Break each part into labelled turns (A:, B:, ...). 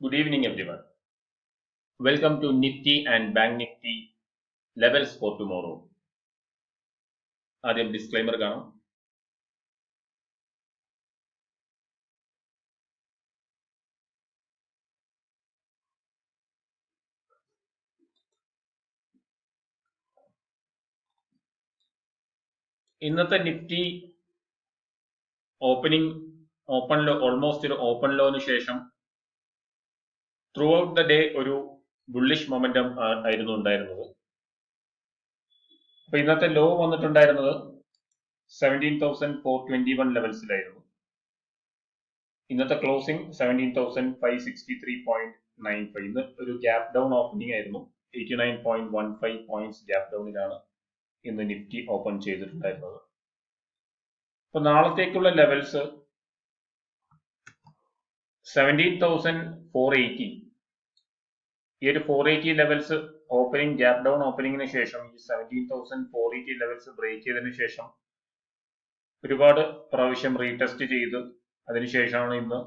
A: Good evening, everyone. Welcome to Nifty and Bank Nifty levels for tomorrow. ആദ്യം disclaimer കാണാം. ഇന്നത്തെ Nifty almost ഒരു open ലോന് ശേഷം through out the day ഒരു bullish momentum ആയിരുന്നു ഉണ്ടായിരുന്നത്. അപ്പൊ ഇന്നത്തെ ലോ വന്നിട്ടുണ്ടായിരുന്നത് 17,421 ലെവൽസിലായിരുന്നു. ഇന്നത്തെ ക്ലോസിംഗ് 17,563.95. ഇന്ന് ഒരു ഗ്യാപ് ഡൗൺ ഓപ്പണിംഗ് ആയിരുന്നു. 89.15 പോയിന്റ്സ് ഗ്യാപ് ഡൗണിലാണ് ഇന്ന് നിഫ്റ്റി ഓപ്പൺ ചെയ്തിട്ടുണ്ടായിരുന്നത്. അപ്പൊ നാളത്തേക്കുള്ള ലെവൽസ് 17,480. ഈ ഒരു 480 ലെവൽസ് ഓപ്പണിംഗ് ഗ്യാപ് ഡൗൺ ഓപ്പണിംഗിന് ശേഷം ഈ 17,480 ലെവൽസ് ബ്രേക്ക് ചെയ്തതിനു ശേഷം ഒരുപാട് പ്രാവശ്യം റീടെസ്റ്റ് ചെയ്ത് അതിനുശേഷമാണ് ഇന്ന്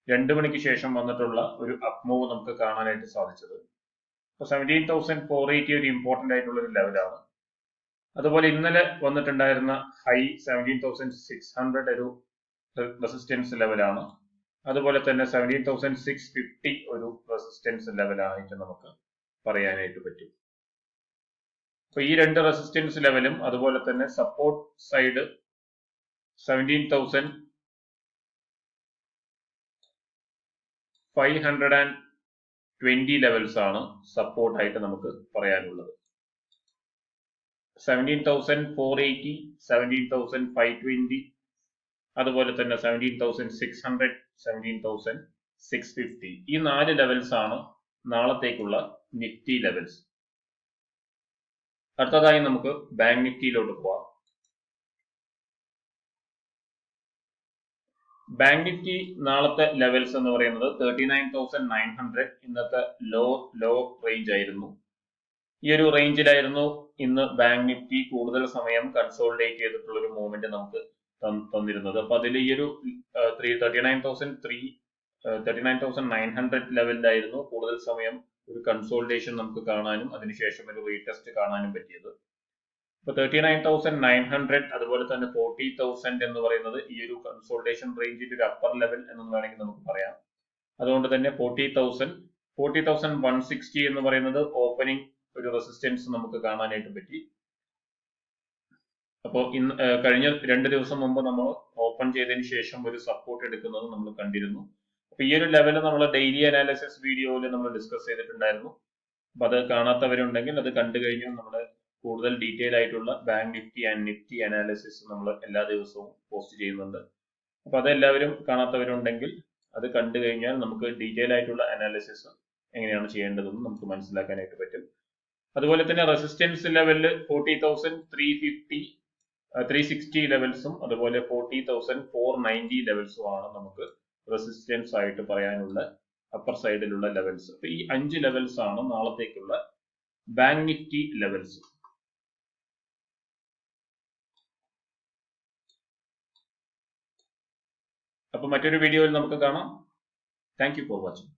A: 2 മണിക്ക് ശേഷം വന്നിട്ടുള്ള ഒരു അപ് മൂവ് നമുക്ക് കാണാനായിട്ട് സാധിച്ചത്. അപ്പൊ 17,480 ഒരു ഇമ്പോർട്ടന്റ് ആയിട്ടുള്ള ഒരു ലെവലാണ്. അതുപോലെ ഇന്നലെ വന്നിട്ടുണ്ടായിരുന്ന ഹൈ 17,600 ഒരു റെസിസ്റ്റൻസ് ലെവലാണ്. അതുപോലെ തന്നെ 17,650 ഒരു റെസിസ്റ്റൻസ് ലെവലായിട്ട് നമുക്ക് പറയാനായിട്ട് പറ്റും. അപ്പൊ ഈ രണ്ട് റെസിസ്റ്റൻസ് ലെവലും അതുപോലെ തന്നെ സപ്പോർട്ട് സൈഡ് 17,520 ലെവൽസ് ആണ് സപ്പോർട്ടായിട്ട് നമുക്ക് പറയാനുള്ളത്. 17,480, 17,520, അതുപോലെ തന്നെ 17,600, 17,650 ഈ 4 ലെവൽസ് ആണ് നാളത്തേക്കുള്ള നിഫ്റ്റി ലെവൽസ്. അടുത്തതായി നമുക്ക് ബാങ്ക് നിഫ്റ്റിയിലോട്ട് പോവാം. ബാങ്ക് നിഫ്റ്റി നാളത്തെ ലെവൽസ് എന്ന് പറയുന്നത് 39,900 ഇന്നത്തെ ലോ റേഞ്ച് ആയിരുന്നു. ഈ ഒരു റേഞ്ചിലായിരുന്നു ഇന്ന് ബാങ്ക് നിഫ്റ്റി കൂടുതൽ സമയം കൺസോളിഡേറ്റ് ചെയ്തിട്ടുള്ള ഒരു മൂവ്മെന്റ് നമുക്ക് തന്നിരുന്നത്. അപ്പൊ അതിൽ ഈ ഒരു 39,900 ലെവലിലായിരുന്നു കൂടുതൽ സമയം ഒരു കൺസോളിഡേഷൻ നമുക്ക് കാണാനും അതിനുശേഷം ഒരു റീടെസ്റ്റ് കാണാനും പറ്റിയത്. ഇപ്പൊ 39,900 അതുപോലെ തന്നെ 40,000 എന്ന് പറയുന്നത് ഈ ഒരു കൺസോളിഡേഷൻ റേഞ്ചിന്റെ ഒരു അപ്പർ ലെവൽ എന്ന് വേണമെങ്കിൽ നമുക്ക് പറയാം. അതുകൊണ്ട് തന്നെ 40,160 എന്ന് പറയുന്നത് ഓപ്പണിംഗ് ഒരു റെസിസ്റ്റൻസ് നമുക്ക് കാണാനായിട്ട് പറ്റി. അപ്പോൾ കഴിഞ്ഞ 2 ദിവസം മുമ്പ് നമ്മൾ ഓപ്പൺ ചെയ്തതിന് ശേഷം ഒരു സപ്പോർട്ട് എടുക്കുന്നത് നമ്മൾ കണ്ടിരുന്നു. അപ്പൊ ഈ ഒരു ലെവൽ നമ്മൾ ഡെയിലി അനാലിസിസ് വീഡിയോയിൽ നമ്മൾ ഡിസ്കസ് ചെയ്തിട്ടുണ്ടായിരുന്നു. അപ്പൊ അത് കാണാത്തവരുണ്ടെങ്കിൽ അത് കണ്ടു കഴിഞ്ഞാൽ നമ്മുടെ കൂടുതൽ ഡീറ്റെയിൽ ആയിട്ടുള്ള bank Nifty and Nifty analysis നമ്മൾ എല്ലാ ദിവസവും പോസ്റ്റ് ചെയ്യുന്നുണ്ട്. അപ്പൊ അതെല്ലാവരും കാണാത്തവരുണ്ടെങ്കിൽ അത് കണ്ടു കഴിഞ്ഞാൽ നമുക്ക് ഡീറ്റെയിൽ ആയിട്ടുള്ള അനാലിസിസ് എങ്ങനെയാണ് ചെയ്യേണ്ടതെന്ന് നമുക്ക് മനസ്സിലാക്കാനായിട്ട് പറ്റും. അതുപോലെ തന്നെ റെസിസ്റ്റൻസ് ലെവലിൽ 40,350, 360 ലെവൽസും അതുപോലെ 40,490 ലെവൽസും ആണ് നമുക്ക് റെസിസ്റ്റൻസ് ആയിട്ട് പറയാനുള്ള അപ്പർ സൈഡിലുള്ള ലെവൽസ്. അപ്പൊ ഈ 5 ലെവൽസ് ആണ് നാളത്തേക്കുള്ള ബാങ്ക് നിഫ്റ്റി ലെവൽസ്. അപ്പൊ മറ്റൊരു വീഡിയോയിൽ നമുക്ക് കാണാം. Thank you for watching.